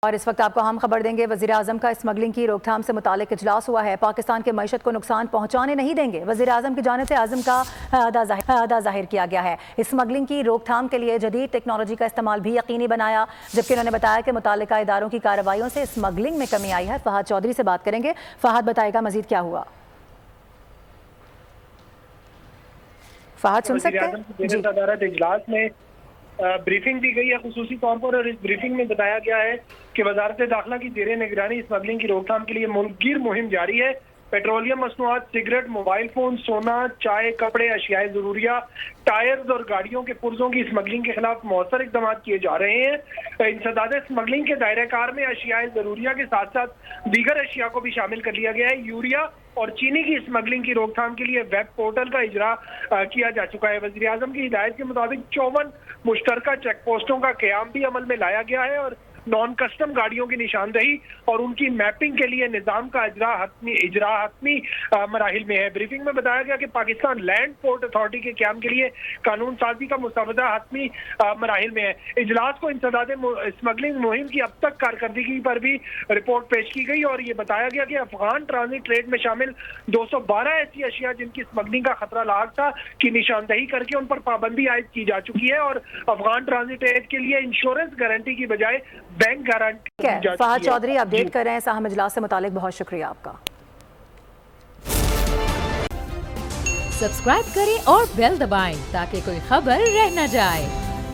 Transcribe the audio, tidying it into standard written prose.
اور اس وقت آپ کو ہم خبر دیں گے، وزیر اعظم کا اسمگلنگ کی روک تھام سے متعلق اجلاس ہوا ہے۔ پاکستان کے معیشت کو نقصان پہنچانے نہیں دیں گے، وزیر اعظم کی جانب سے عزم کا اعادہ ظاہر کیا گیا ہے۔ اسمگلنگ کی روک تھام کے لیے جدید ٹیکنالوجی کا استعمال بھی یقینی بنایا، جبکہ انہوں نے بتایا کہ متعلقہ اداروں کی کارروائیوں سے اسمگلنگ میں کمی آئی ہے۔ فہد چودھری سے بات کریں گے۔ فہد بتائے گا مزید کیا ہوا۔ فہد سن سکتے ہیں؟ جی، اجلاس میں بریفنگ دی گئی ہے خصوصی طور پر، اور اس بریفنگ میں بتایا گیا ہے کہ وزارت داخلہ کی زیر نگرانی اسمگلنگ کی روک تھام کے لیے ملک گیر مہم جاری ہے۔ پیٹرولیم مصنوعات، سگریٹ، موبائل فون، سونا، چائے، کپڑے، اشیاء ضروریہ، ٹائرز اور گاڑیوں کے پرزوں کی اسمگلنگ کے خلاف مؤثر اقدامات کیے جا رہے ہیں۔ انسداد اسمگلنگ کے دائرہ کار میں اشیاء ضروریہ کے ساتھ ساتھ دیگر اشیاء کو بھی شامل کر لیا گیا ہے۔ یوریا اور چینی کی اسمگلنگ کی روک تھام کے لیے ویب پورٹل کا اجرا کیا جا چکا ہے۔ وزیر اعظم کی ہدایت کے مطابق 54 مشترکہ چیک پوسٹوں کا قیام بھی عمل میں لایا گیا ہے، اور نان کسٹم گاڑیوں کی نشاندہی اور ان کی میپنگ کے لیے نظام کا اجرا حتمی مراحل میں ہے۔ بریفنگ میں بتایا گیا کہ پاکستان لینڈ پورٹ اتھارٹی کے قیام کے لیے قانون سازی کا مسودہ حتمی مراحل میں ہے۔ اجلاس کو انسداد اسمگلنگ مہم کی اب تک کارکردگی پر بھی رپورٹ پیش کی گئی، اور یہ بتایا گیا کہ افغان ٹرانزٹ ٹریڈ میں شامل 212 ایسی اشیاء جن کی اسمگلنگ کا خطرہ لاحق تھا کی نشاندہی کر کے ان پر پابندی عائد کی جا چکی ہے، اور افغان ٹرانزٹ ٹریڈ کے لیے انشورنس گارنٹی کی بجائے بینک گارنٹی دی جا چکی ہے۔ فہد چودھری اپڈیٹ کر رہے ہیں ساہم اجلاس سے متعلق، بہت شکریہ آپ کا۔ سبسکرائب کریں اور بیل دبائیں تاکہ کوئی خبر رہ نہ جائے۔